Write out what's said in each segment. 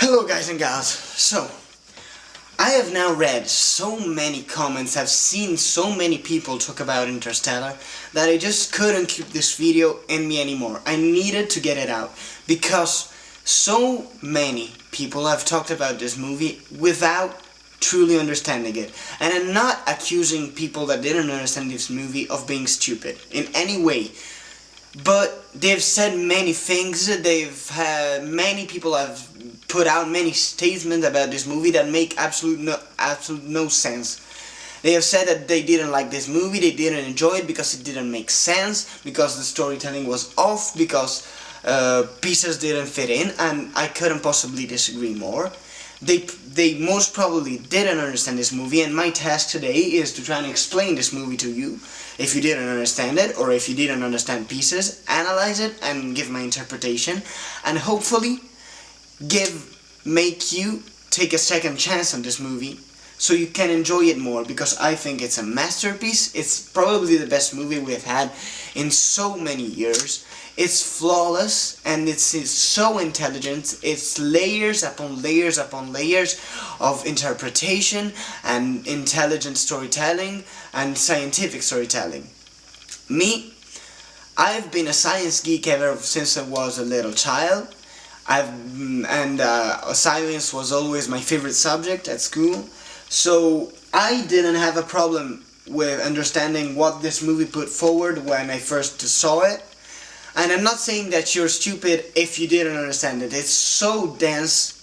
Hello guys and gals. So, I have now read so many comments, I've seen so many people talk about Interstellar that I just couldn't keep this video in me anymore. I needed to get it out because so many people have talked about this movie without truly understanding it. And I'm not accusing people that didn't understand this movie of being stupid in any way. But they've said many things, many people have put out many statements about this movie that make absolute no sense. They have said that they didn't like this movie, they didn't enjoy it because it didn't make sense, because the storytelling was off, because pieces didn't fit in, and I couldn't possibly disagree more. They most probably didn't understand this movie, and my task today is to try and explain this movie to you. If you didn't understand it, or if you didn't understand pieces, analyze it and give my interpretation, and hopefully make you take a second chance on this movie so you can enjoy it more, because I think it's a masterpiece. It's probably the best movie we've had in so many years. It's flawless and it's so intelligent. It's layers upon layers upon layers of interpretation and intelligent storytelling and scientific storytelling. I've been a science geek ever since I was a little child. Science was always my favorite subject at school, so I didn't have a problem with understanding what this movie put forward when I first saw it. And I'm not saying that you're stupid if you didn't understand it. It's so dense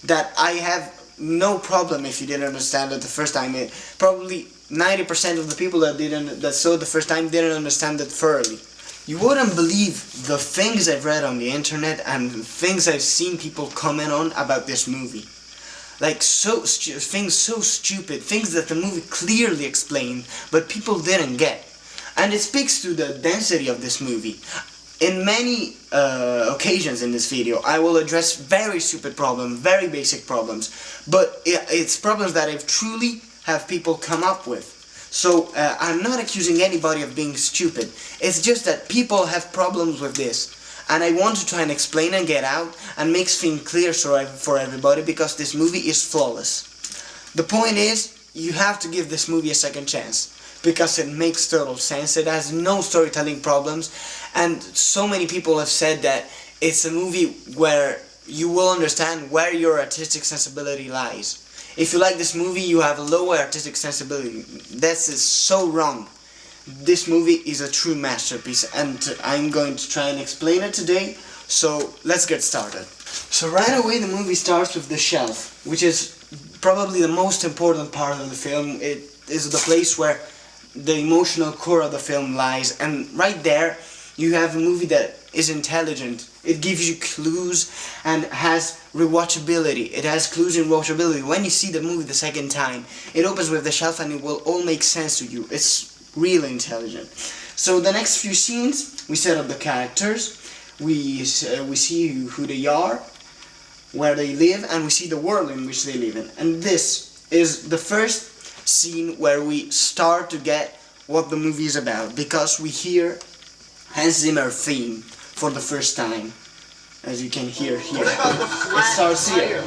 that I have no problem if you didn't understand it the first time. Probably 90% of the people that saw it the first time didn't understand it thoroughly. You wouldn't believe the things I've read on the internet and things I've seen people comment on about this movie. Like things so stupid, things that the movie clearly explained, but people didn't get. And it speaks to the density of this movie. In many occasions in this video, I will address very stupid problems, very basic problems, but it's problems that I've truly have people come up with. So I'm not accusing anybody of being stupid. It's just that people have problems with this, and I want to try and explain and get out and make things clear for everybody, because this movie is flawless. The point is, you have to give this movie a second chance, because it makes total sense. It has no storytelling problems, and so many people have said that it's a movie where you will understand where your artistic sensibility lies. If you like this movie, you have a low artistic sensibility. This is so wrong. This movie is a true masterpiece, and I'm going to try and explain it today, so let's get started. So right away the movie starts with the shelf, which is probably the most important part of the film. It is the place where the emotional core of the film lies, and right there you have a movie that is intelligent. It gives you clues and has rewatchability. It has clues and rewatchability. When you see the movie the second time, it opens with the shelf and it will all make sense to you. It's really intelligent. So the next few scenes, we set up the characters, we see who they are, where they live, and we see the world in which they live in. And this is the first scene where we start to get what the movie is about, because we hear Hans Zimmer theme for the first time, as you can hear here. It starts here.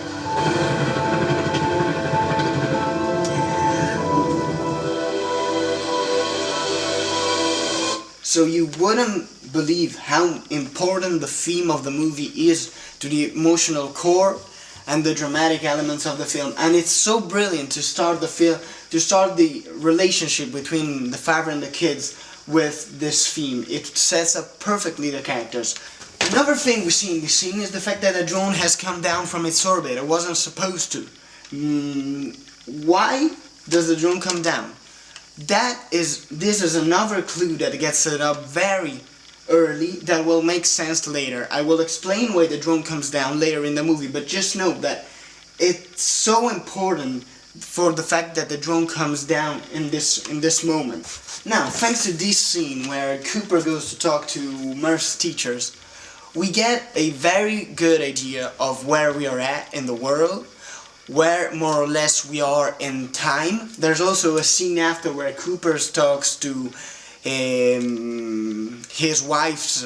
So you wouldn't believe how important the theme of the movie is to the emotional core and the dramatic elements of the film, and it's so brilliant to start the relationship between the father and the kids with this theme. It sets up perfectly the characters. Another thing we see in this scene is the fact that a drone has come down from its orbit. It wasn't supposed to. Why does the drone come down? This is another clue that gets set up very early that will make sense later. I will explain why the drone comes down later in the movie, but just note that it's so important for the fact that the drone comes down in this moment. Now, thanks to this scene where Cooper goes to talk to Murph's teachers, we get a very good idea of where we are at in the world, where more or less we are in time. There's also a scene after where Cooper talks to his wife's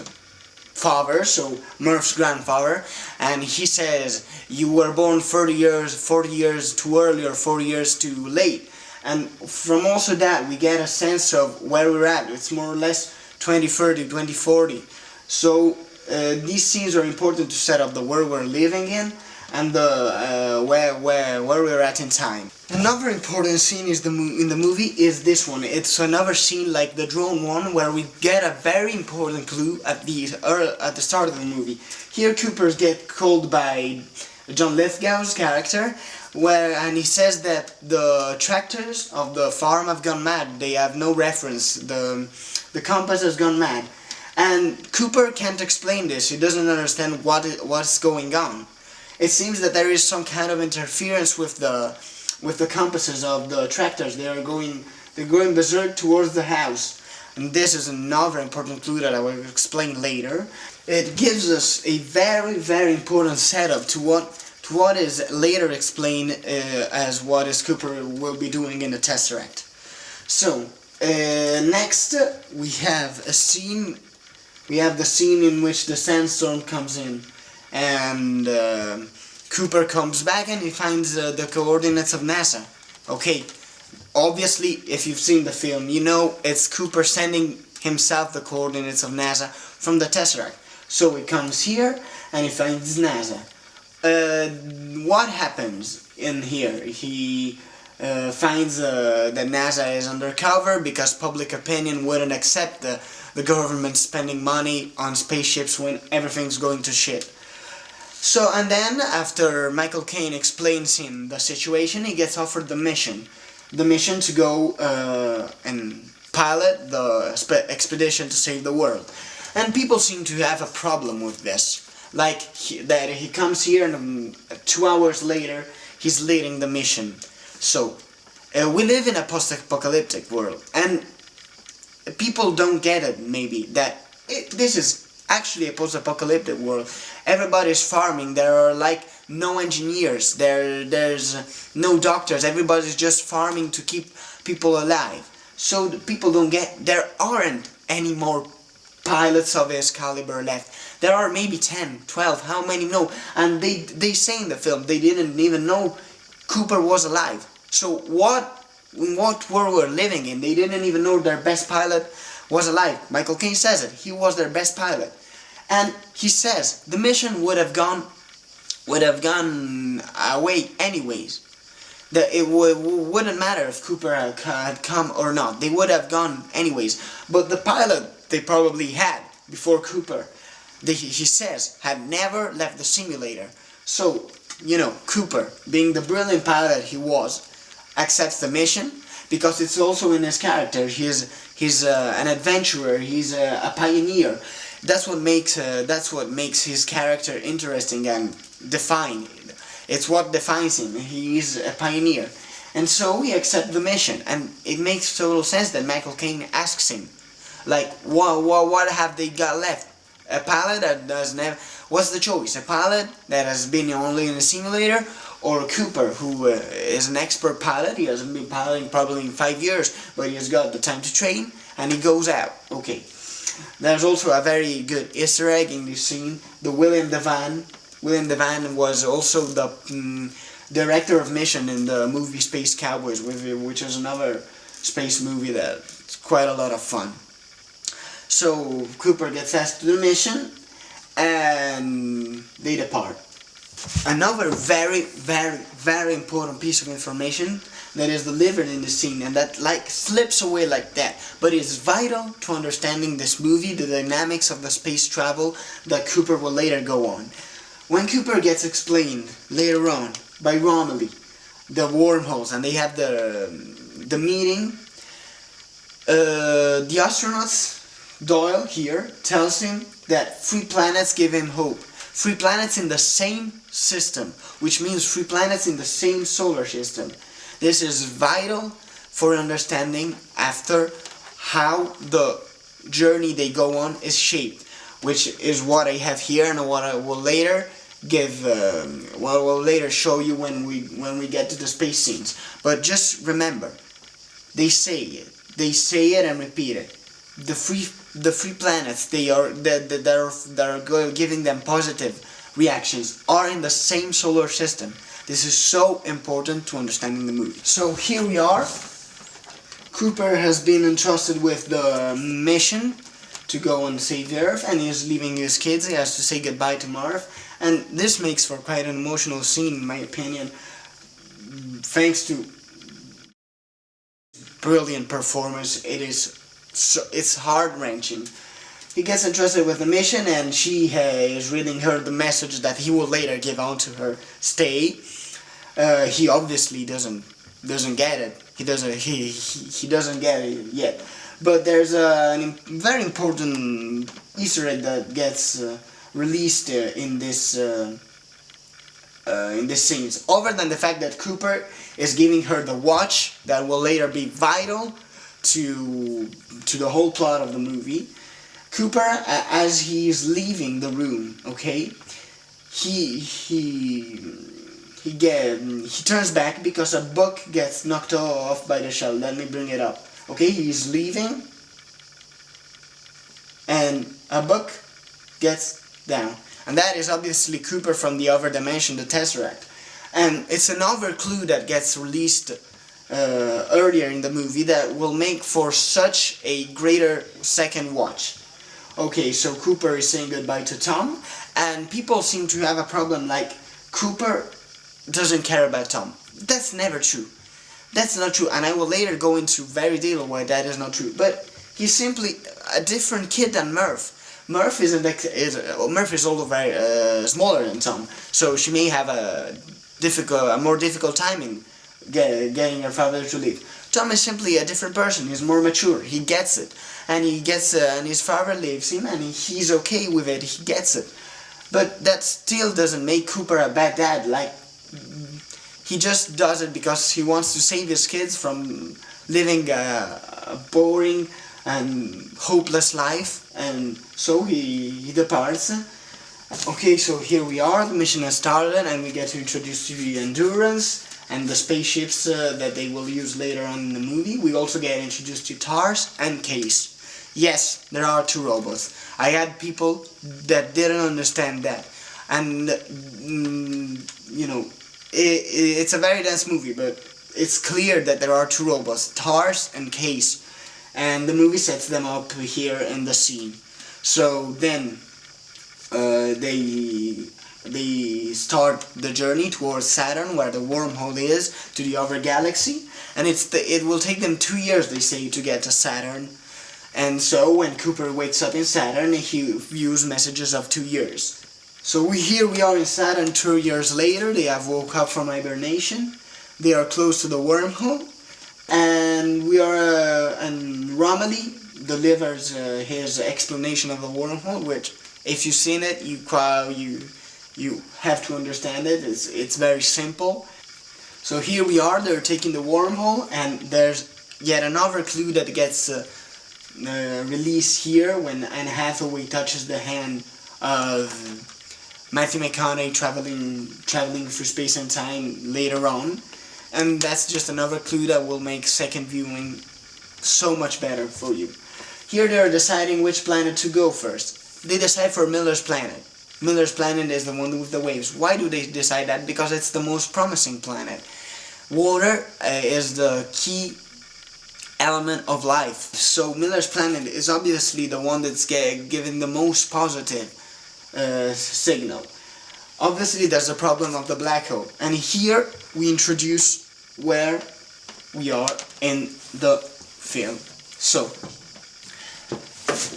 father, so Murph's grandfather, and he says, you were born 40 years too early or 40 years too late. And from also that we get a sense of where we're at. It's more or less 2030, 2040. So these scenes are important to set up the world we're living in and the where we're at in time. Another important scene is in the movie is this one. It's another scene like the drone one where we get a very important clue at the start of the movie. Here Cooper gets called by John Lithgow's character, and he says that the tractors of the farm have gone mad. They have no reference. The compass has gone mad, and Cooper can't explain this. He doesn't understand what's going on. It seems that there is some kind of interference with the compasses of the tractors. They're going berserk towards the house, and this is another important clue that I will explain later. It gives us a very, very important setup to what is later explained as what is Cooper will be doing in the Tesseract. So next we have a scene. We have the scene in which the sandstorm comes in, and Cooper comes back and he finds the coordinates of NASA. Okay, obviously if you've seen the film, you know it's Cooper sending himself the coordinates of NASA from the Tesseract. So he comes here and he finds NASA. What happens in here? He finds that NASA is undercover because public opinion wouldn't accept the government spending money on spaceships when everything's going to shit. So, and then after Michael Caine explains him the situation, he gets offered the mission to go and pilot the expedition to save the world. And people seem to have a problem with this. Like, he comes here and 2 hours later, he's leading the mission. So, we live in a post-apocalyptic world, and people don't get it, maybe, that this is actually a post-apocalyptic world. Everybody's farming, there are like no engineers, there's no doctors, everybody's just farming to keep people alive. So the people don't get, there aren't any more pilots of his caliber left. There are maybe 10, 12, how many know? And they say in the film, they didn't even know Cooper was alive. So in what world we're living in? They didn't even know their best pilot was alive. Michael Caine says it, he was their best pilot. And he says the mission would have gone away anyways. That it wouldn't matter if Cooper had come or not. They would have gone anyways. But the pilot they probably had before Cooper, he says, had never left the simulator. So, you know, Cooper, being the brilliant pilot he was, accepts the mission because it's also in his character. He's an adventurer. He's a pioneer. That's what makes his character interesting and defined. It's what defines him. He's a pioneer. And so he accepts the mission. And it makes total sense that Michael Caine asks him, like, what have they got left? A pilot that does never... What's the choice? A pilot that has been only in a simulator, or Cooper, who is an expert pilot? He hasn't been piloting probably in 5 years, but he has got the time to train, and he goes out. Okay. There's also a very good Easter egg in this scene. The William Devane was also the director of mission in the movie Space Cowboys, which is another space movie that's quite a lot of fun. So Cooper gets asked to do the mission, and they depart. Another very, very, very important piece of information that is delivered in the scene, and that like slips away like that, but is vital to understanding this movie, the dynamics of the space travel that Cooper will later go on. When Cooper gets explained later on by Romilly, the wormholes, and they have the meeting, the astronauts, Doyle here, tells him that 3 planets give him hope. 3 planets in the same system, which means 3 planets in the same solar system. This is vital for understanding after how the journey they go on is shaped, which is what I have here and what I will later give, what I will later show you when we get to the space scenes. But just remember, they say it and repeat it. The 3 the free planets that are giving them positive reactions are in the same solar system. This is so important to understanding the movie. So here we are. Cooper has been entrusted with the mission to go and save the Earth, and he is leaving his kids. He has to say goodbye to Marv, and this makes for quite an emotional scene, in my opinion, thanks to brilliant performance. It's heart-wrenching. He gets entrusted with the mission, and she is reading her the message that he will later give on to her. Stay. He obviously doesn't get it. He doesn't get it yet. But there's a very important Easter egg that gets released in this scene. Other than the fact that Cooper is giving her the watch that will later be vital to the whole plot of the movie. Cooper, as he is leaving the room, okay, he turns back because a book gets knocked off by the shell. Let me bring it up. Okay, he's leaving, and a book gets down. And that is obviously Cooper from the other dimension, the Tesseract. And it's another clue that gets released earlier in the movie that will make for such a greater second watch. Okay, so Cooper is saying goodbye to Tom, and people seem to have a problem like Cooper doesn't care about Tom. That's never true. That's not true, and I will later go into very detail why that is not true. But he's simply a different kid than Murph. Murph is also very smaller than Tom, so she may have a more difficult time in getting her father to leave. Tom is simply a different person. He's more mature. He gets it, and and his father leaves him, and he's okay with it. He gets it, but that still doesn't make Cooper a bad dad. Like, he just does it because he wants to save his kids from living a boring and hopeless life, and so he departs. Okay, so here we are, the mission has started, and we get introduced to the Endurance and the spaceships that they will use later on in the movie. We also get introduced to TARS and Case. Yes, there are two robots. I had people that didn't understand that, and you know, it's a very dense movie, but it's clear that there are two robots, TARS and Case, and the movie sets them up here in the scene. So then they start the journey towards Saturn, where the wormhole is, to the other galaxy, and it will take them 2 years, they say, to get to Saturn. And so when Cooper wakes up in Saturn, he views messages of 2 years. So here we are in Saturn 2 years later. They have woke up from hibernation. They are close to the wormhole, and and Romilly delivers his explanation of the wormhole, which, if you've seen it, you have to understand it. It's very simple. So here we are. They're taking the wormhole, and there's yet another clue that gets released here when Anne Hathaway touches the hand of Matthew McConaughey traveling through space and time later on, and that's just another clue that will make second viewing so much better for you. Here they are deciding which planet to go first. They decide for Miller's planet. Miller's planet is the one with the waves. Why do they decide that? Because it's the most promising planet. Water is the key element of life. So Miller's planet is obviously the one that's giving the most positive signal. Obviously there's a problem of the black hole, and here we introduce where we are in the film. So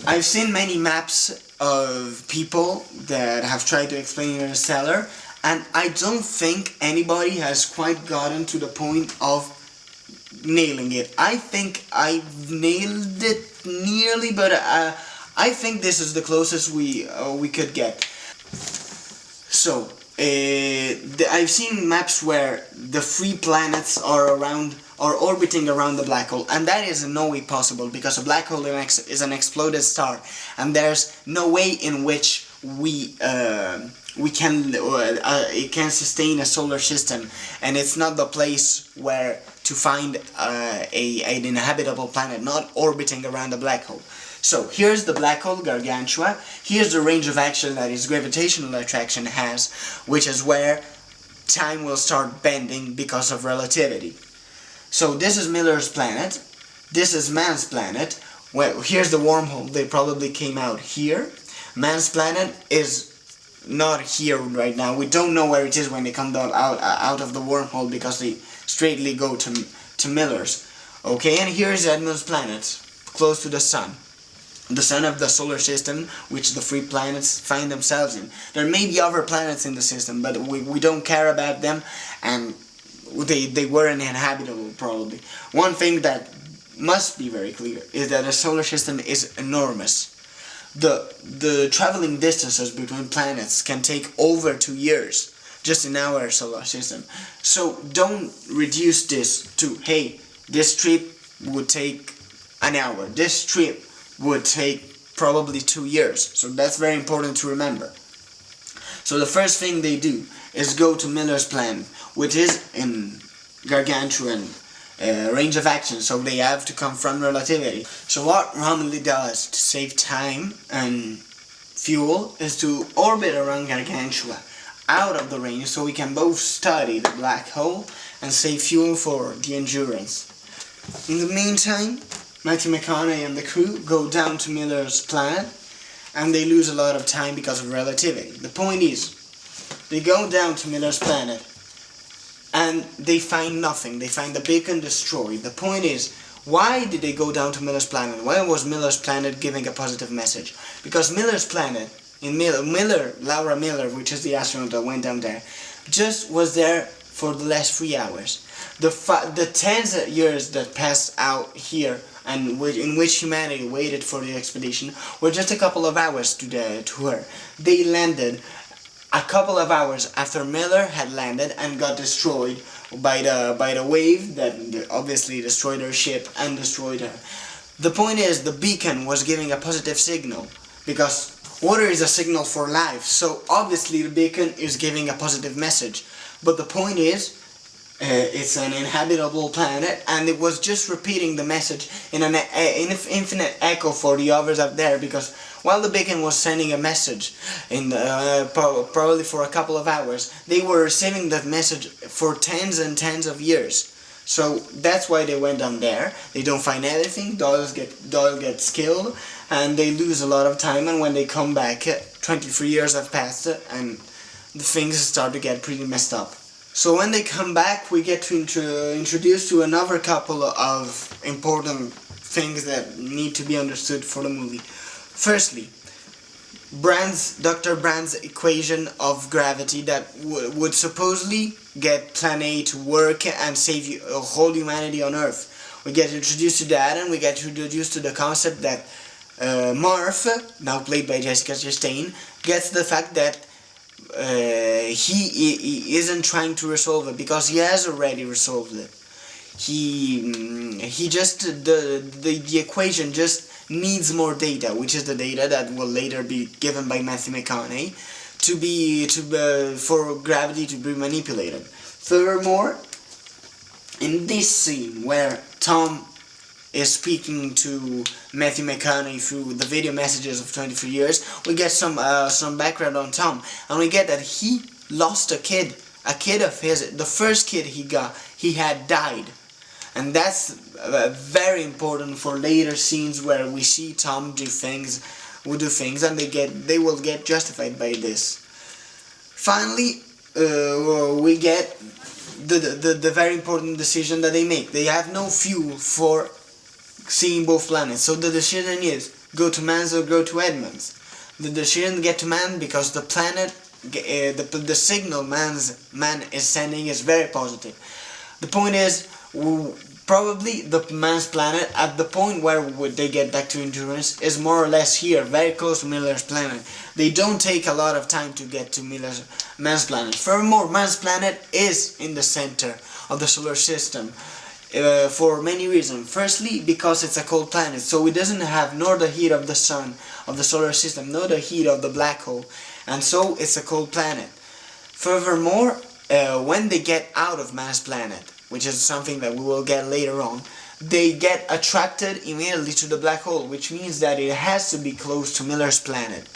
I've seen many maps of people that have tried to explain Interstellar, and I don't think anybody has quite gotten to the point of nailing it. I think I've nailed it nearly, but I think this is the closest we could get. So I've seen maps where the three planets are orbiting around the black hole, and that is in no way possible because a black hole is an exploded star, and there's no way in which it can sustain a solar system, and it's not the place where to find an inhabitable planet, not orbiting around a black hole. So here's the black hole, Gargantua. Here's the range of action that its gravitational attraction has, which is where time will start bending because of relativity. So this is Miller's planet. This is man's planet. Well, here's the wormhole. They probably came out here. Man's planet is not here right now. We don't know where it is when they come out of the wormhole because they straightly go to Miller's. Okay, and here's Edmund's planet, close to the sun. The sun of the solar system, which the three planets find themselves in. There may be other planets in the system, but we don't care about them, and they weren't inhabitable probably. One thing that must be very clear is that the solar system is enormous. The traveling distances between planets can take over 2 years just in our solar system. So don't reduce this to, hey, this trip would take an hour. This trip would take probably 2 years. So that's very important to remember. So the first thing they do is go to Miller's planet, which is in gargantuan range of action, so they have to confront relativity. So what Romilly does to save time and fuel is to orbit around Gargantua, out of the range, so we can both study the black hole and save fuel for the Endurance. In the meantime, Matthew McConaughey and the crew go down to Miller's planet, and they lose a lot of time because of relativity. The point is, they go down to Miller's planet, and they find nothing. They find the beacon destroyed. The point is, why did they go down to Miller's planet? Why was Miller's planet giving a positive message? Because Miller's planet, Laura Miller, which is the astronaut that went down there, just was there for the last 3 hours. The tens of years that passed out here and in which humanity waited for the expedition were just a couple of hours to her. They landed a couple of hours after Miller had landed and got destroyed by the wave that obviously destroyed her ship and destroyed her. The point is, the beacon was giving a positive signal because water is a signal for life, so obviously the beacon is giving a positive message. But the point is, it's an inhabitable planet, and it was just repeating the message in an infinite echo for the others up there, because while the beacon was sending a message in probably for a couple of hours, they were receiving that message for tens and tens of years. So that's why they went down there. They don't find anything. Doyle gets killed, and they lose a lot of time. And when they come back, 23 years have passed, and the things start to get pretty messed up. So when they come back, we get to introduce to another couple of important things that need to be understood for the movie. Firstly, Dr. Brand's equation of gravity that would supposedly get Plan A to work and save whole humanity on Earth. We get introduced to that, and we get introduced to the concept that Marv, now played by Jessica Chastain, gets the fact that he isn't trying to resolve it because he has already resolved it. He just the equation just needs more data, which is the data that will later be given by Matthew McConaughey for gravity to be manipulated. Furthermore, in this scene where Tom is speaking to Matthew McConaughey through the video messages of 23 years, we get some background on Tom, and we get that he lost a kid of his. The first kid he had died, and that's very important for later scenes where we see Tom do things, and they will get justified by this. Finally, we get the very important decision that they make. They have no fuel for seeing both planets, so the decision is go to Mans or go to Edmonds. The decision get to Man because the planet, the signal man is sending is very positive. The point is, probably the Man's planet at the point where they get back to Endurance is more or less here, very close to Miller's planet. They don't take a lot of time to get to Man's planet. Furthermore, Man's planet is in the center of the solar system. For many reasons. Firstly, because it's a cold planet, so it doesn't have nor the heat of the sun, of the solar system, nor the heat of the black hole, and so it's a cold planet. Furthermore, when they get out of Man's planet, which is something that we will get later on, they get attracted immediately to the black hole, which means that it has to be close to Miller's planet.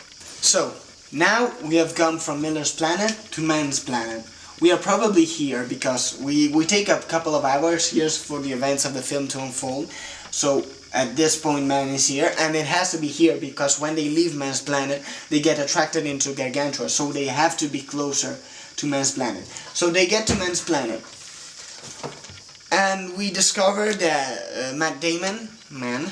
So, now we have come from Miller's planet to man's planet. We are probably here because we take a couple of hours here for the events of the film to unfold. So at this point man is here, and it has to be here because when they leave man's planet they get attracted into Gargantua, so they have to be closer to man's planet. So they get to man's planet, and we discover that Matt Damon,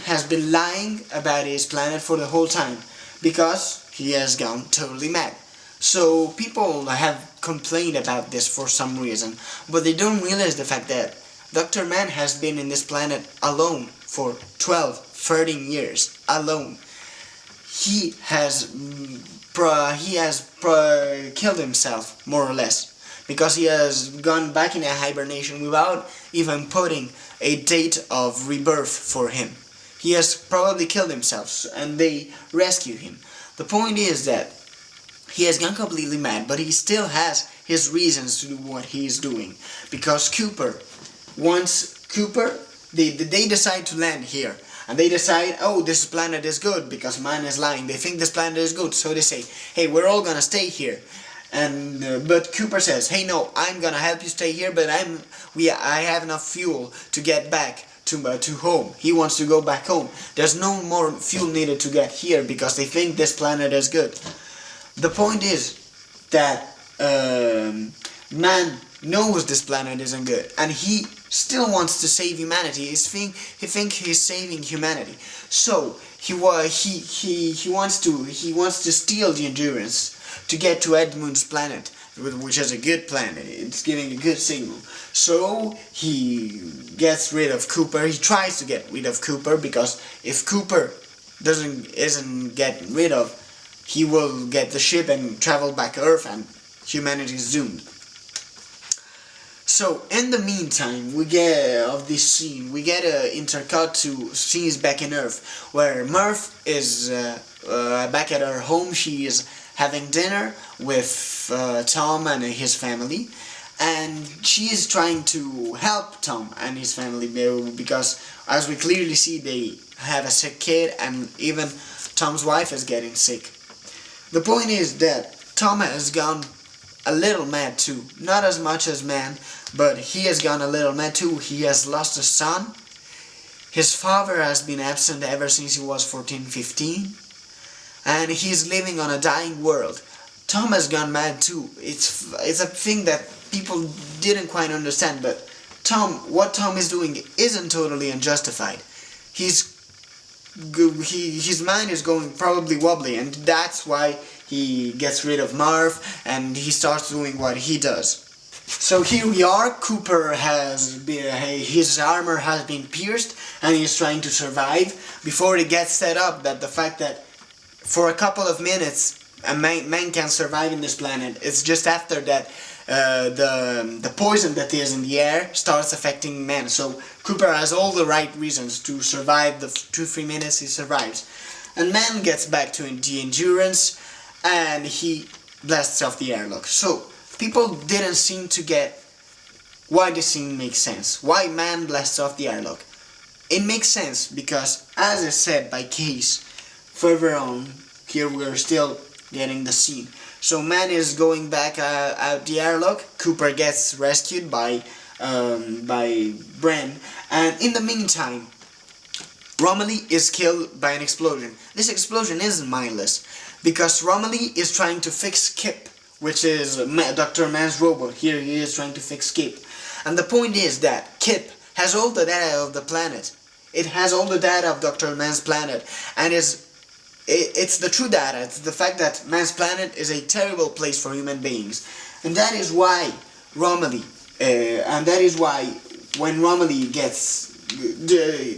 has been lying about his planet for the whole time because he has gone totally mad. So people have complained about this for some reason, but they don't realize the fact that Dr. Man has been in this planet alone for 12, 13 years, alone. He has killed himself, more or less, because he has gone back into hibernation without even putting a date of rebirth for him. He has probably killed himself, and they rescue him. The point is that he has gone completely mad, but he still has his reasons to do what he is doing. Because they decide to land here. And they decide, oh, this planet is good because man is lying. They think this planet is good, so they say, hey, we're all gonna stay here. And but Cooper says, hey, no, I'm gonna help you stay here, but I have enough fuel to get back to home. He wants to go back home. There's no more fuel needed to get here because they think this planet is good. The point is that man knows this planet isn't good, and he still wants to save humanity. He thinks he's saving humanity. So he wants to steal the Endurance to get to Edmund's planet, which is a good planet. It's giving a good signal. So he gets rid of Cooper. He tries to get rid of Cooper because if Cooper isn't get rid of, he will get the ship and travel back to Earth, and humanity is doomed. So in the meantime, we get an intercut to scenes back in Earth, where Murph is back at her home. She is having dinner with Tom and his family, and she is trying to help Tom and his family because, as we clearly see, they have a sick kid, and even Tom's wife is getting sick. The point is that Tom has gone a little mad too. Not as much as man, but he has gone a little mad too. He has lost a son. His father has been absent ever since he was 14, 15. And he's living on a dying world. Tom has gone mad too. It's a thing that people didn't quite understand, but what Tom is doing isn't totally unjustified. His mind is going probably wobbly, and that's why he gets rid of Marv and he starts doing what he does. So here we are. Cooper his armor has been pierced and he's trying to survive. Before it gets set up that the fact that for a couple of minutes a man can survive in this planet, it's just after that the poison that is in the air starts affecting men. So Cooper has all the right reasons to survive the 2-3 minutes he survives. And man gets back to the Endurance and he blasts off the airlock. So people didn't seem to get why this scene makes sense. Why man blasts off the airlock. It makes sense because, as is said by Case further on, here we're still getting the scene. So man is going back out the airlock. Cooper gets rescued by Bren, and in the meantime Romilly is killed by an explosion. This explosion isn't mindless because Romilly is trying to fix Kip, which is Dr. Man's robot. Here he is trying to fix Kip, and the point is that Kip has all the data of the planet. It has all the data of Dr. Man's planet, and it's the true data. It's the fact that man's planet is a terrible place for human beings, and that is why Romilly, when Romilly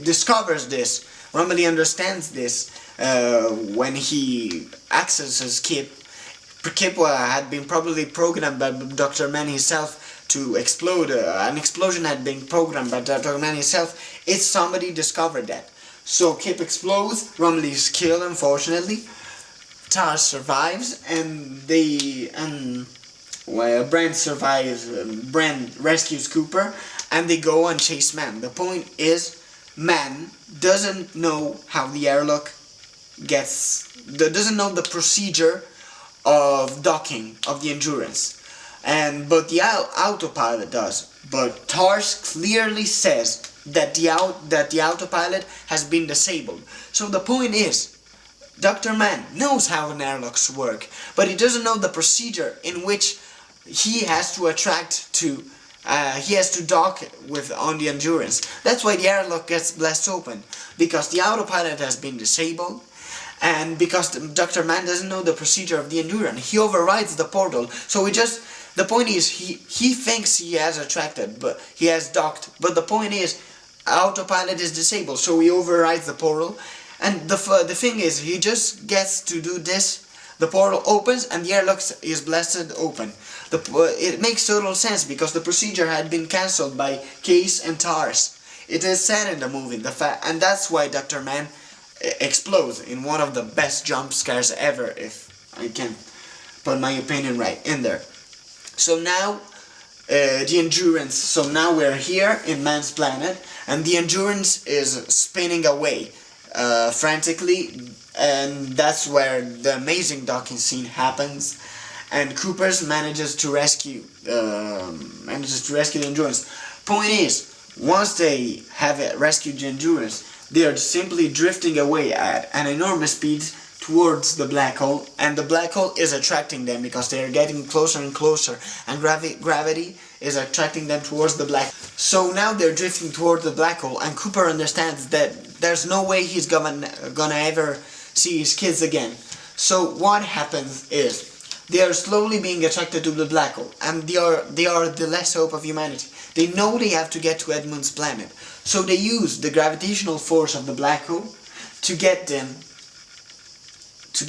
discovers this, Romilly understands this when he accesses Kip. Kip had been probably programmed by Dr. Man himself to explode. An explosion had been programmed by Dr. Man himself. It's somebody discovered that. So Kip explodes, Romilly is killed unfortunately, Tars survives, and Brent survives, Brent rescues Cooper, and they go and chase man. The point is man doesn't know how the airlock doesn't know the procedure of docking of the Endurance, but the autopilot does. But TARS clearly says that the autopilot has been disabled. So the point is, Dr. Mann knows how an airlocks work, but he doesn't know the procedure in which he has to he has to dock on the Endurance. That's why the airlock gets blast open, because the autopilot has been disabled, and because Dr. Mann doesn't know the procedure of the Endurance. He overrides the portal, so the point is, he thinks he has attracted, but he has docked, but the point is, autopilot is disabled, so he overrides the portal, and the thing is, he just gets to do this, the portal opens and the airlock is blasted open. It makes total sense, because the procedure had been cancelled by Case and TARS. It is said in the movie, and that's why Dr. Mann explodes in one of the best jump scares ever, if I can put my opinion right in there. So now, the Endurance, so now we're here in Man's planet, and the Endurance is spinning away frantically, and that's where the amazing docking scene happens, and Cooper's manages to rescue the Endurance. Point is, once they have rescued the Endurance, they are simply drifting away at an enormous speed towards the black hole, and the black hole is attracting them because they are getting closer and closer, and gravity is attracting them towards the black. So now they're drifting toward the black hole, and Cooper understands that there's no way he's gonna ever see his kids again. So what happens is, they are slowly being attracted to the black hole, and they are the last hope of humanity. They know they have to get to Edmund's planet, so they use the gravitational force of the black hole to get them to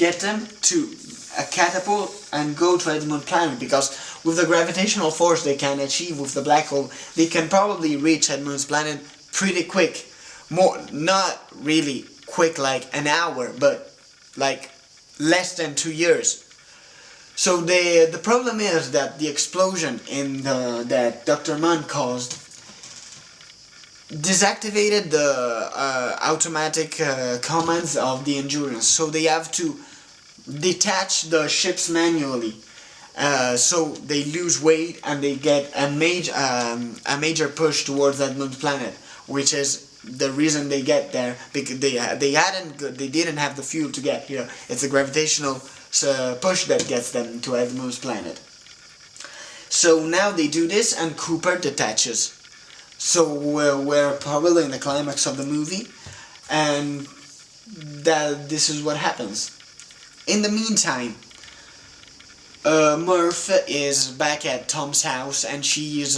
a catapult and go to Edmund's planet, because with the gravitational force they can achieve with the black hole, they can probably reach Edmund's planet pretty quick. Not really quick like an hour, but like less than 2 years. So the problem is that the explosion that Dr. Mann caused desactivated the automatic commands of the Endurance, so they have to detach the ships manually. So they lose weight and they get a major push towards Edmund's planet, which is the reason they get there, because they didn't have the fuel to get here. It's a gravitational push that gets them to Edmund's planet. So now they do this, and Cooper detaches. So we're probably in the climax of the movie, and this is what happens. In the meantime, Murph is back at Tom's house, and she's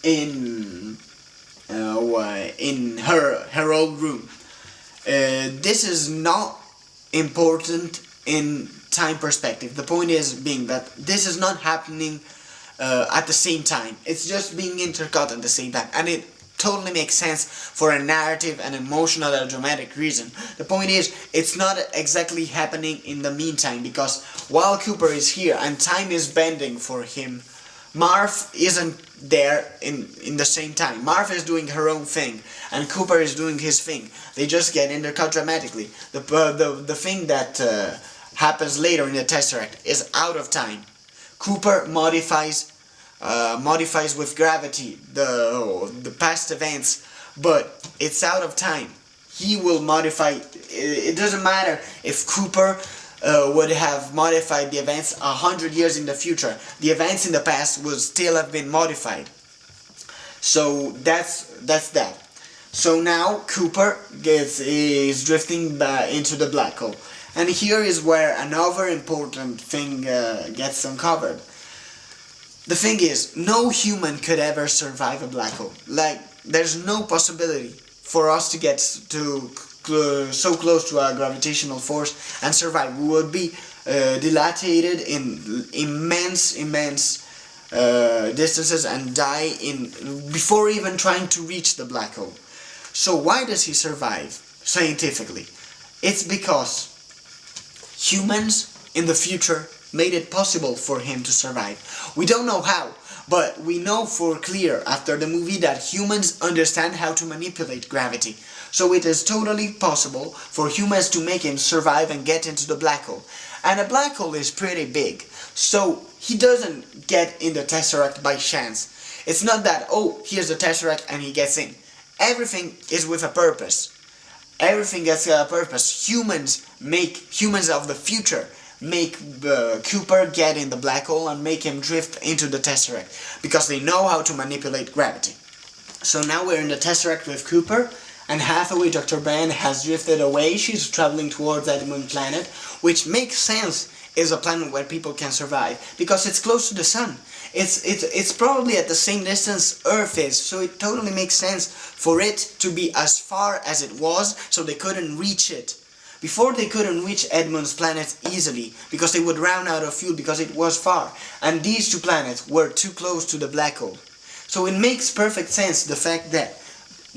in her old room. This is not important in time perspective. The point is being that this is not happening at the same time. It's just being intercut at the same time, and it totally makes sense for a narrative and emotional and dramatic reason. The point is, it's not exactly happening in the meantime, because while Cooper is here and time is bending for him, Marv isn't there in the same time. Marv is doing her own thing, and Cooper is doing his thing. They just get intercut dramatically. The thing that happens later in the Tesseract is out of time. Cooper modifies with gravity the past events, but it's out of time. He will modify. It doesn't matter if Cooper would have modified the events 100 years in the future. The events in the past will still have been modified. So that's that. So now Cooper is drifting into the black hole. And here is where another important thing gets uncovered. The thing is, no human could ever survive a black hole. Like, there's no possibility for us to get so close to a gravitational force and survive. We would be dilated in immense distances and die before even trying to reach the black hole. So why does he survive scientifically? It's because humans in the future made it possible for him to survive. We don't know how, but we know for clear after the movie that humans understand how to manipulate gravity. So it is totally possible for humans to make him survive and get into the black hole. And a black hole is pretty big, so he doesn't get in the Tesseract by chance. It's not that, oh, here's the Tesseract and he gets in. Everything is with a purpose. Everything gets a purpose. Humans of the future make Cooper get in the black hole and make him drift into the Tesseract because they know how to manipulate gravity. So now we're in the Tesseract with Cooper, and halfway Dr. Ben has drifted away. She's traveling towards Edmund planet, which makes sense is a planet where people can survive because it's close to the sun. It's probably at the same distance Earth is, so it totally makes sense for it to be as far as it was, so they couldn't reach it. Before they couldn't reach Edmund's planet easily because they would run out of fuel because it was far, and these two planets were too close to the black hole. So it makes perfect sense the fact that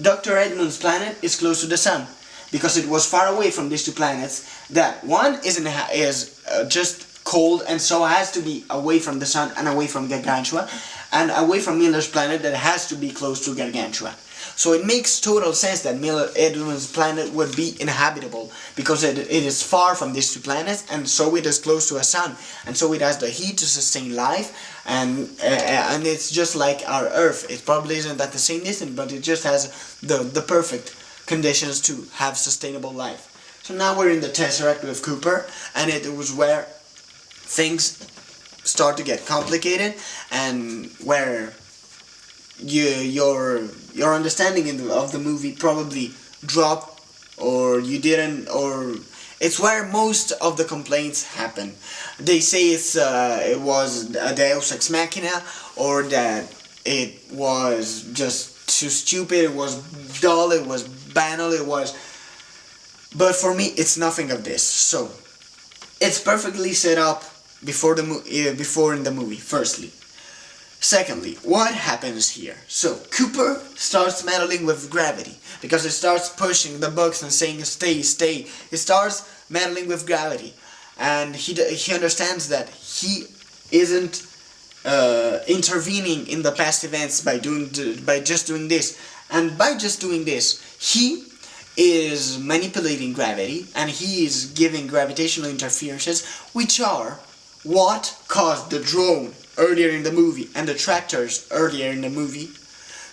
Dr. Edmund's planet is close to the sun because it was far away from these two planets. That one is just cold and so has to be away from the sun and away from Gargantua, and away from Miller's planet that has to be close to Gargantua. So it makes total sense that Edmund's planet would be inhabitable because it is far from these two planets, and so it is close to a sun, and so it has the heat to sustain life, and it's just like our Earth. It probably isn't at the same distance, but it just has the perfect conditions to have sustainable life. So now we're in the Tesseract with Cooper, and it was where things start to get complicated, and where your understanding of the movie probably drop, or you didn't, or it's where most of the complaints happen. They say it was a Deus Ex Machina, or that it was just too stupid, it was dull, it was banal, but for me it's nothing of this. So it's perfectly set up before in the movie, firstly. Secondly, what happens here? So Cooper starts meddling with gravity because he starts pushing the books and saying stay, stay. He starts meddling with gravity, and he understands that he isn't intervening in the past events by just doing this, and by just doing this he is manipulating gravity, and he is giving gravitational interferences, which are what caused the drone earlier in the movie and the tractors earlier in the movie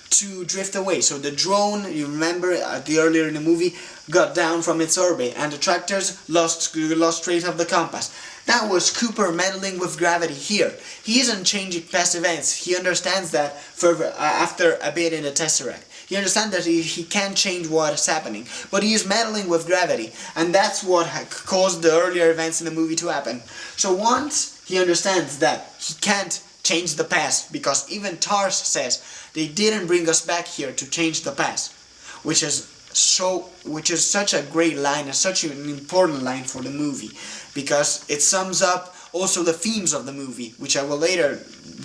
to drift away. So the drone, you remember earlier in the movie, got down from its orbit, and the tractors lost trace of the compass. That was Cooper meddling with gravity here. He isn't changing past events. He understands that after a bit in the Tesseract. He understands that he can't change what is happening, but he is meddling with gravity, and that's what caused the earlier events in the movie to happen. So once he understands that he can't change the past, because even Tars says they didn't bring us back here to change the past, which is such a great line and such an important line for the movie, because it sums up also the themes of the movie, which I will later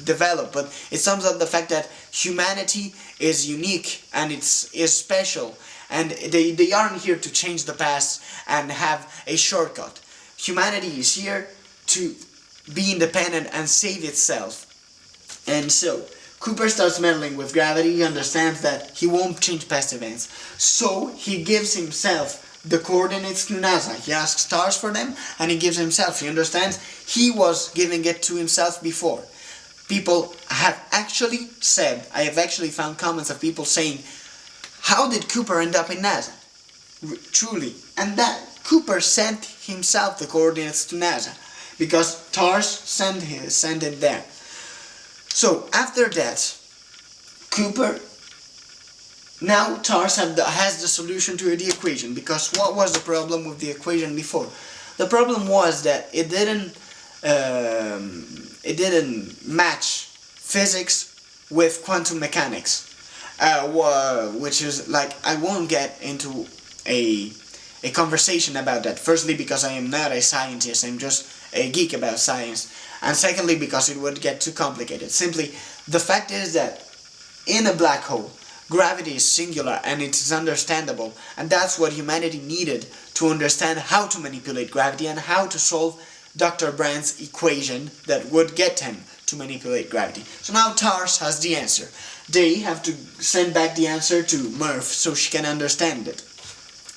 develop, but it sums up the fact that humanity is unique and is special, and they aren't here to change the past and have a shortcut. Humanity is here to be independent and save itself. And so Cooper starts meddling with gravity. He understands that he won't change past events, so he gives himself the coordinates to NASA. He asks stars for them, and he gives himself. He understands he was giving it to himself before. People have actually said, I have actually found comments of people saying, how did Cooper end up in NASA? Truly. And that Cooper sent himself the coordinates to NASA, because Tars sent it there. So after that, Cooper, now Tars has the solution to the equation, because what was the problem with the equation before? The problem was that it didn't match physics with quantum mechanics, which is like, I won't get into a conversation about that. Firstly, because I am not a scientist, I'm just a geek about science, and secondly because it would get too complicated. Simply, the fact is that in a black hole, gravity is singular and it is understandable, and that's what humanity needed to understand how to manipulate gravity and how to solve Dr. Brand's equation that would get him to manipulate gravity. So now TARS has the answer. They have to send back the answer to Murph so she can understand it.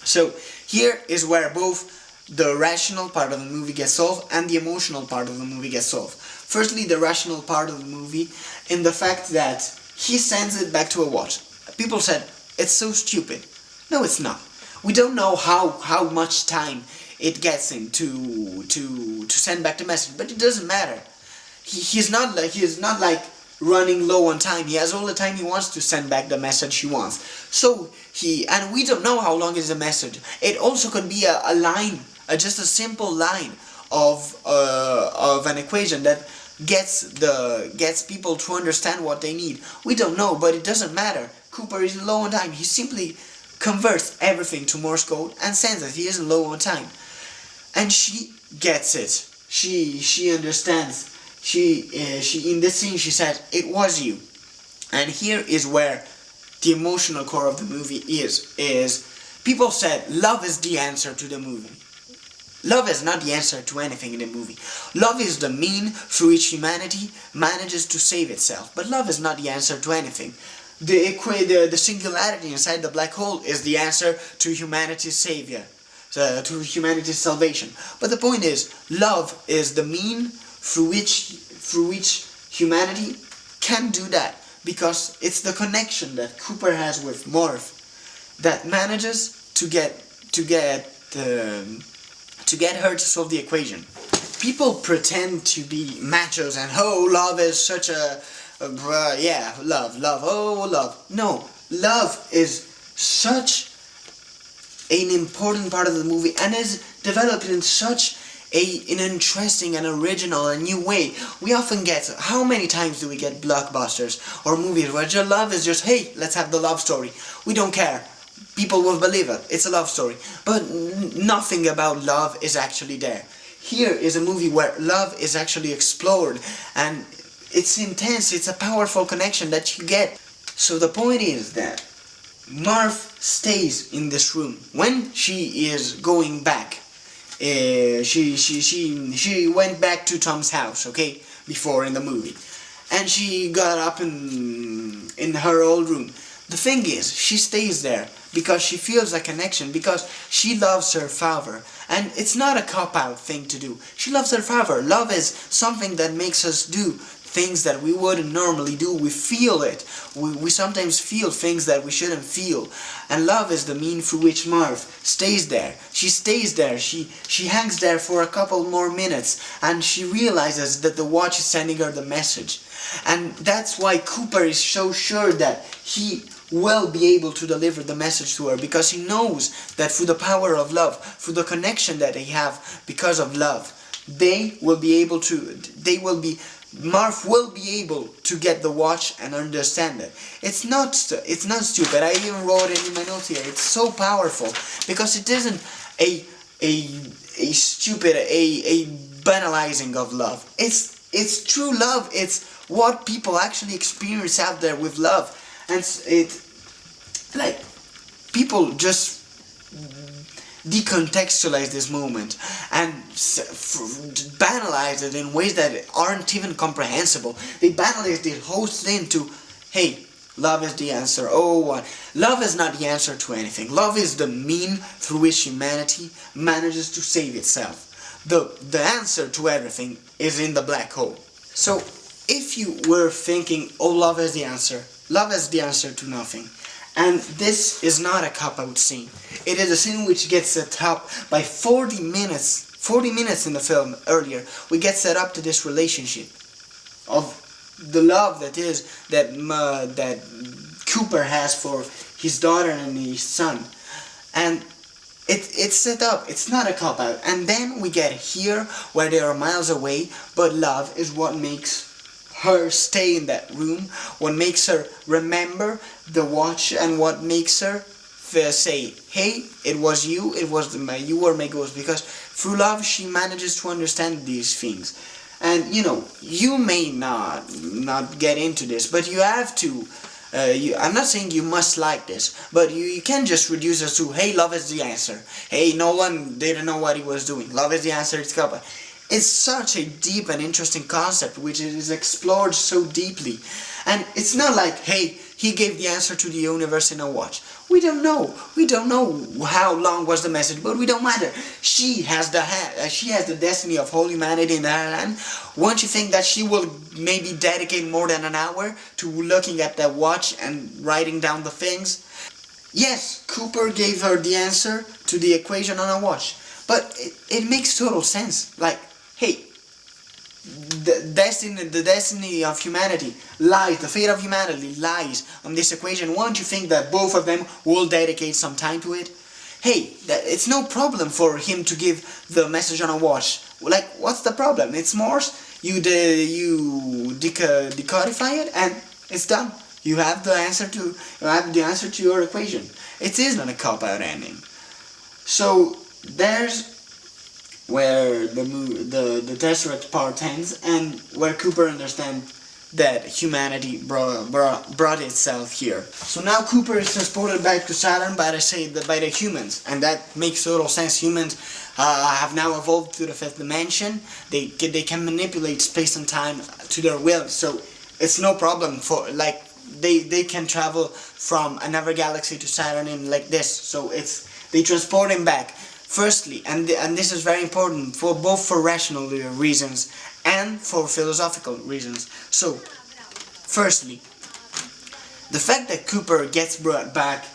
So here is where both the rational part of the movie gets solved and the emotional part of the movie gets solved. Firstly, the rational part of the movie in the fact that he sends it back to a watch. People said, it's so stupid. No, it's not. We don't know how much time it gets him to send back the message, but it doesn't matter. He is not like running low on time. He has all the time he wants to send back the message he wants. So and we don't know how long is the message. It also could be a line, just a simple line of an equation that gets people to understand what they need. We don't know, but it doesn't matter. Cooper is low on time. He simply converts everything to Morse code and sends it. He isn't low on time, and she gets it. She understands. She in this scene she said, "It was you," and here is where the emotional core of the movie is. People said love is the answer to the movie. Love is not the answer to anything in the movie. Love is the mean through which humanity manages to save itself. But love is not the answer to anything. The singularity inside the black hole is the answer to humanity's savior, to humanity's salvation. But the point is, love is the mean through which humanity can do that, because it's the connection that Cooper has with Morph that manages to get her to solve the equation. People pretend to be machos and love is such love. No, love is such an important part of the movie and is developed in such an interesting and original and new way. We often get, how many times do we get blockbusters or movies where your love is just, hey, let's have the love story. We don't care. People will believe it. It's a love story. But nothing about love is actually there. Here is a movie where love is actually explored and it's intense. It's a powerful connection that you get. So the point is that Marv stays in this room. When she is going back, she went back to Tom's house, okay, before in the movie, and she got up in her old room. The thing is, she stays there because she feels a connection, because she loves her father, and it's not a cop-out thing to do. She loves her father. Love is something that makes us do things that we wouldn't normally do. We feel it. We sometimes feel things that we shouldn't feel. And love is the mean through which Marv stays there. She stays there. She hangs there for a couple more minutes, and she realizes that the watch is sending her the message. And that's why Cooper is so sure that he will be able to deliver the message to her, because he knows that through the power of love, through the connection that they have because of love, Marv will be able to get the watch and understand it. It's not stupid. I even wrote it in my notes here. It's so powerful because it isn't a banalizing of love. It's true love. It's what people actually experience out there with love, and it's like people just decontextualize this moment and banalize it in ways that aren't even comprehensible. They banalize the whole thing to, hey, love is the answer. Love is not the answer to anything. Love is the mean through which humanity manages to save itself. The answer to everything is in the black hole. So if you were thinking, love is the answer to nothing, and this is not a cop-out scene. It is a scene which gets set up by 40 minutes in the film earlier. We get set up to this relationship of the love that Cooper has for his daughter and his son. And it's set up. It's not a cop-out. And then we get here where they are miles away, but love is what makes her stay in that room, what makes her remember the watch, and what makes her say, hey, it was you, you were my ghost, because through love she manages to understand these things. And you may not get into this, but you have to. I'm not saying you must like this, but you can just reduce it to, hey, love is the answer. Hey, Nolan didn't know what he was doing. Love is the answer, it's copper. It's such a deep and interesting concept which is explored so deeply. And it's not like, hey, he gave the answer to the universe in a watch. We don't know. We don't know how long was the message, but we don't matter. She has the destiny of whole humanity in her hand. Won't you think that she will maybe dedicate more than an hour to looking at that watch and writing down the things? Yes, Cooper gave her the answer to the equation on a watch, but it makes total sense. Like, hey, the destiny of humanity lies, the fate of humanity lies on this equation. Won't you think that both of them will dedicate some time to it? Hey, it's no problem for him to give the message on a watch. Like, what's the problem? It's Morse. You decodify it and it's done. You have the answer to your equation. It isn't a cop-out ending. So there's where the Tesseract part ends, and where Cooper understands that humanity brought itself here. So now Cooper is transported back to Saturn by the humans, and that makes total sense. Humans have now evolved to the fifth dimension. They can manipulate space and time to their will, so it's no problem for, like, they can travel from another galaxy to Saturn in like this. So they transport him back. Firstly, and this is very important, for both for rational reasons and for philosophical reasons. So, firstly, the fact that Cooper gets brought back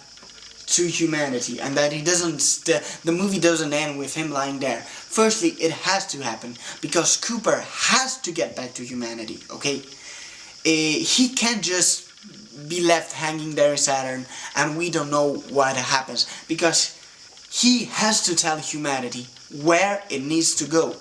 to humanity and that the movie doesn't end with him lying there. Firstly, it has to happen because Cooper has to get back to humanity, okay? He can't just be left hanging there in Saturn and we don't know what happens, because he has to tell humanity where it needs to go.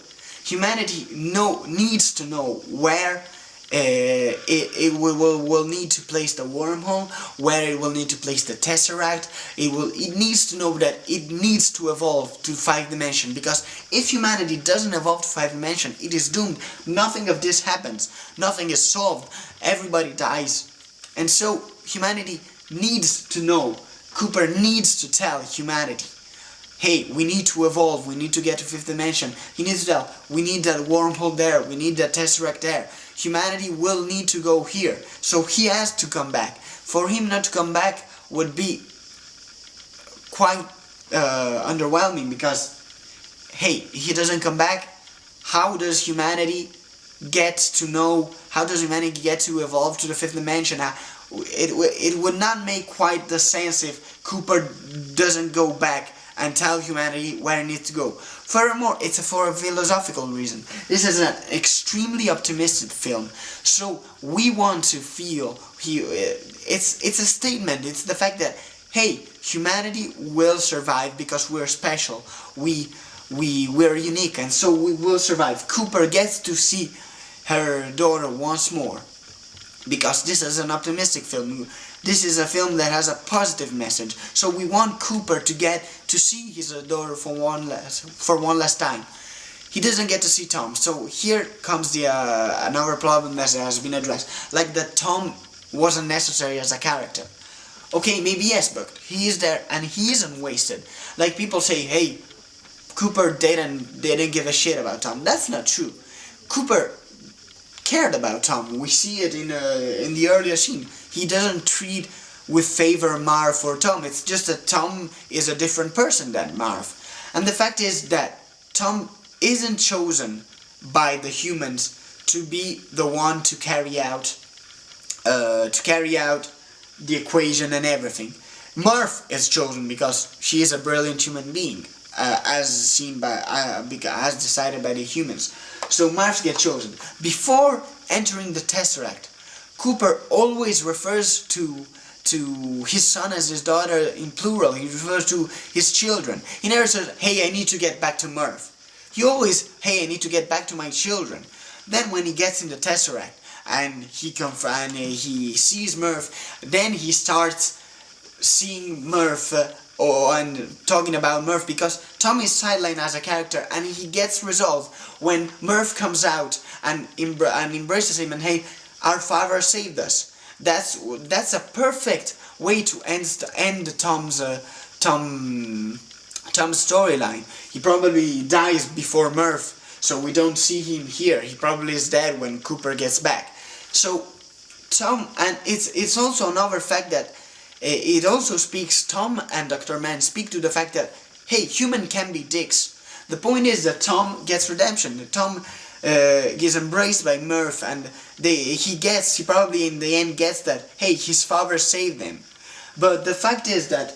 Humanity needs to know where it will need to place the wormhole, where it will need to place the Tesseract. It needs to know that it needs to evolve to 5 dimension, because if humanity doesn't evolve to 5 dimension, it is doomed. Nothing of this happens. Nothing is solved. Everybody dies. And so humanity needs to know. Cooper needs to tell humanity, hey, we need to evolve, we need to get to 5th dimension. He needs to tell, we need that wormhole there, we need that Tesseract there. Humanity will need to go here, so he has to come back. For him not to come back would be quite underwhelming, because, hey, he doesn't come back, how does humanity get to know, how does humanity get to evolve to the 5th dimension? It would not make quite the sense if Cooper doesn't go back and tell humanity where it needs to go. Furthermore, it's for a philosophical reason. This is an extremely optimistic film, so we want to feel it's a statement. It's the fact that, hey, humanity will survive because we're special. We're unique, and so we will survive. Cooper gets to see her daughter once more, because this is an optimistic film. This is a film that has a positive message. So we want Cooper to get to see his daughter for one last time. He doesn't get to see Tom. So here comes the another problem that has been addressed, like that Tom wasn't necessary as a character. Okay, maybe yes, but he is there and he isn't wasted. Like people say, hey, Cooper didn't give a shit about Tom. That's not true. Cooper cared about Tom. We see it in the earlier scene. He doesn't treat with favor Marv or Tom. It's just that Tom is a different person than Marv. And the fact is that Tom isn't chosen by the humans to be the one to carry out the equation and everything. Marv is chosen because she is a brilliant human being, as decided by the humans. So Marv gets chosen. Before entering the Tesseract, Cooper always refers to his son as his daughter in plural. He refers to his children. He never says, hey, I need to get back to Marv. He always, hey, I need to get back to my children. Then when he gets in the Tesseract and he sees Marv, then he starts seeing Marv and talking about Marv, because Tom is sidelined as a character, and he gets resolved when Marv comes out and embraces him and, hey, our father saved us. That's a perfect way to end Tom's storyline. He probably dies before Marv, so we don't see him here. He probably is dead when Cooper gets back. So Tom, and it's also another fact that it also speaks, Tom and Dr. Mann speak to the fact that, hey, human can be dicks. The point is that Tom gets redemption. Tom gets embraced by Murph, and he probably in the end gets that, hey, his father saved him. But the fact is that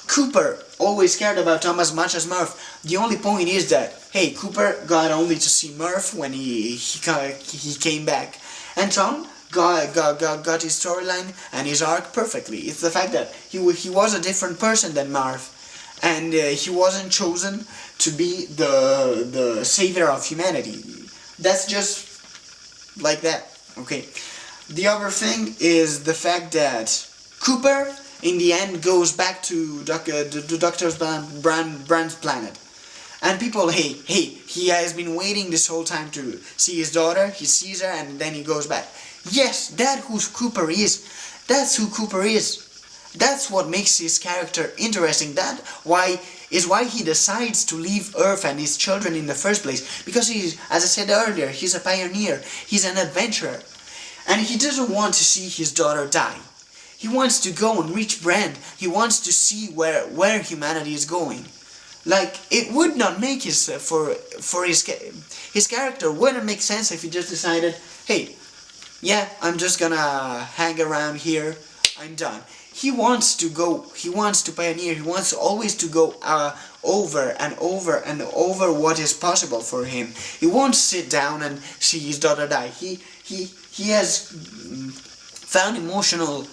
Cooper always cared about Tom as much as Murph. The only point is that, hey, Cooper got only to see Murph when he came back, and Tom got his storyline and his arc perfectly. It's the fact that he was a different person than Murph, and he wasn't chosen to be the savior of humanity. That's just like that, okay? The other thing is the fact that Cooper, in the end, goes back to Dr. Brand's planet. And people, hey, he has been waiting this whole time to see his daughter, he sees her, and then he goes back. Yes, that's who Cooper is. That's who Cooper is. That's what makes his character interesting. That is why he decides to leave Earth and his children in the first place. Because he's, as I said earlier, he's a pioneer. He's an adventurer. And he doesn't want to see his daughter die. He wants to go and reach Brand. He wants to see where humanity is going. Like, it would not make his character wouldn't make sense if he just decided, hey, yeah, I'm just gonna hang around here, I'm done. He wants to go, he wants to pioneer, he wants always to go over and over and over what is possible for him. He won't sit down and see his daughter die. He has found emotional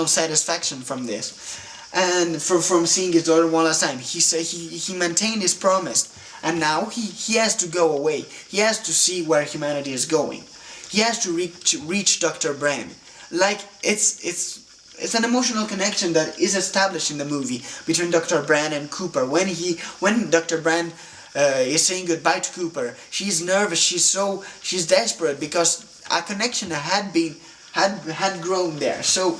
satisfaction from this. And from seeing his daughter one last time. He maintained his promise, and now he has to go away. He has to see where humanity is going. He has to reach Dr. Brand. Like, it's an emotional connection that is established in the movie between Dr. Brand and Cooper. When Dr. Brand is saying goodbye to Cooper, she's nervous, she's desperate, because a connection had grown there. So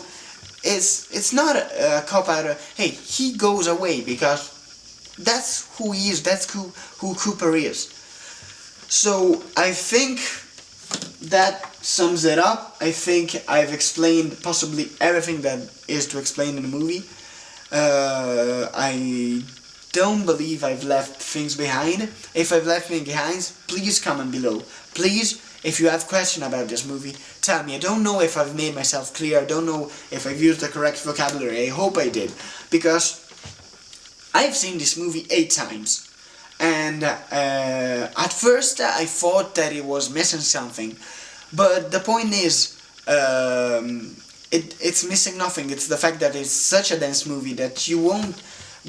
it's not a cop-out, hey, he goes away, because that's who he is, that's who Cooper is. So I think that sums it up. I think I've explained possibly everything that is to explain in the movie. I don't believe I've left things behind. If I've left things behind, please comment below. Please, if you have questions about this movie, tell me. I don't know if I've made myself clear. I don't know if I've used the correct vocabulary. I hope I did. Because I've seen this movie 8 times. And at first I thought that it was missing something. But the point is, it's missing nothing. It's the fact that it's such a dense movie that you won't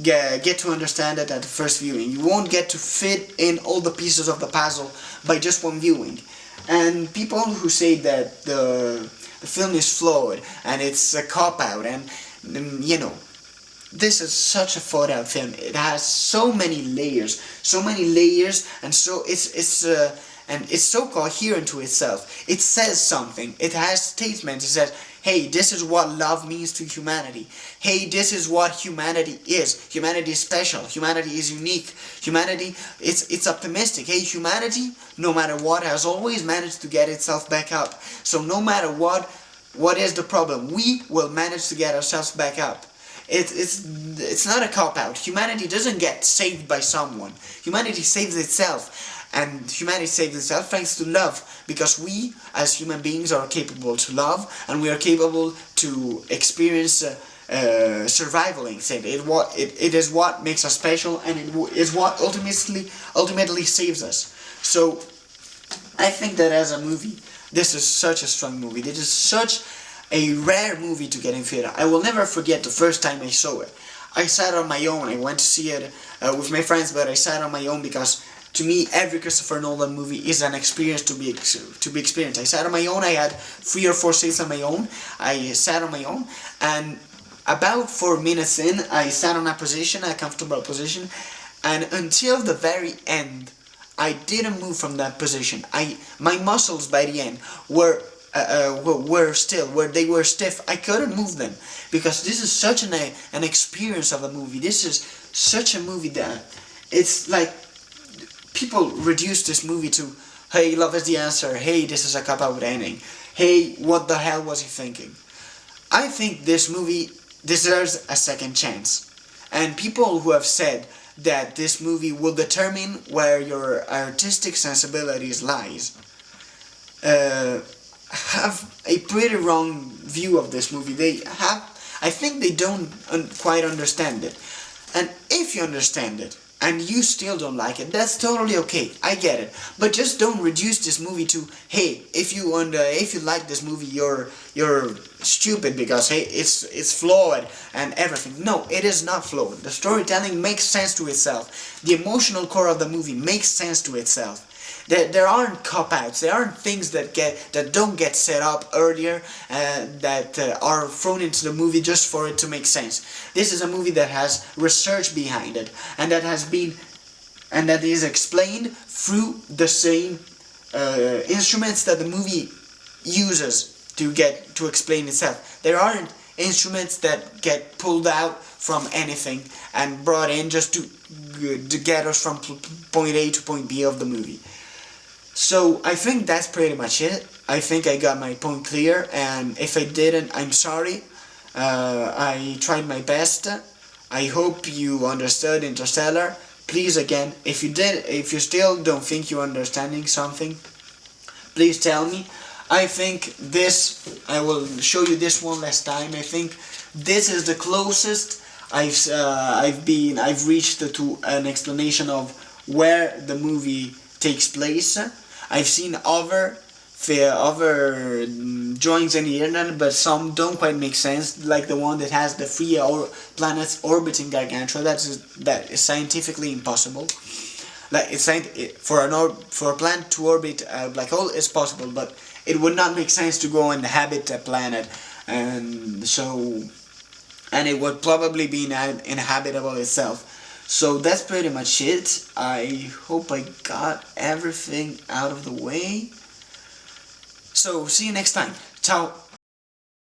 get to understand it at the first viewing. You won't get to fit in all the pieces of the puzzle by just one viewing. And people who say that the film is flawed and it's a cop-out, and you know, this is such a thought out film. It has so many layers, and so it's so coherent to itself. It says something. It has statements. It says, hey, this is what love means to humanity. Hey, this is what humanity is. Humanity is special. Humanity is unique. Humanity, it's optimistic. Hey, humanity, no matter what, has always managed to get itself back up. So no matter what is the problem, we will manage to get ourselves back up. It's not a cop-out. Humanity doesn't get saved by someone. Humanity saves itself. And humanity saves itself thanks to love. Because we, as human beings, are capable to love. And we are capable to experience survival inside. It is what makes us special. And it is what ultimately saves us. So, I think that as a movie, this is such a strong movie. This is such a rare movie to get in theater. I will never forget the first time I saw it. I sat on my own. I went to see it with my friends, but I sat on my own because to me every Christopher Nolan movie is an experience to be experienced. I sat on my own. I had 3 or 4 seats on my own. I sat on my own, and about 4 minutes in, I sat on a comfortable position, and until the very end, I didn't move from that position. My muscles by the end were stiff. I couldn't move them because this is such an experience of a movie. This is such a movie that it's like people reduce this movie to, hey, love is the answer, hey, this is a cop-out ending, hey, what the hell was he thinking? I think this movie deserves a second chance. And people who have said that this movie will determine where your artistic sensibilities lies have a pretty wrong view of this movie. I think they don't quite understand it. And if you understand it, and you still don't like it, that's totally okay, I get it. But just don't reduce this movie to, hey, if you like this movie, you're stupid because, hey, it's flawed and everything. No, it is not flawed. The storytelling makes sense to itself. The emotional core of the movie makes sense to itself. There aren't cop-outs, there aren't things that don't get set up earlier that are thrown into the movie just for it to make sense. This is a movie that has research behind it, and that is explained through the same instruments that the movie uses to explain itself. There aren't instruments that get pulled out from anything and brought in just to get us from point A to point B of the movie. So I think that's pretty much it. I think I got my point clear, and if I didn't, I'm sorry. I tried my best. I hope you understood Interstellar. Please, again, if you still don't think you're understanding something, please tell me. I think I will show you this one last time. I think this is the closest I've reached to an explanation of where the movie takes place. I've seen other drawings in the internet, but some don't quite make sense, like the one that has the three planets orbiting Gargantua. That is scientifically impossible. Like for a planet to orbit a black hole is possible, but it would not make sense to go and inhabit a planet, and it would probably be inhabitable itself. So that's pretty much it. I hope I got everything out of the way. So see you next time. Ciao.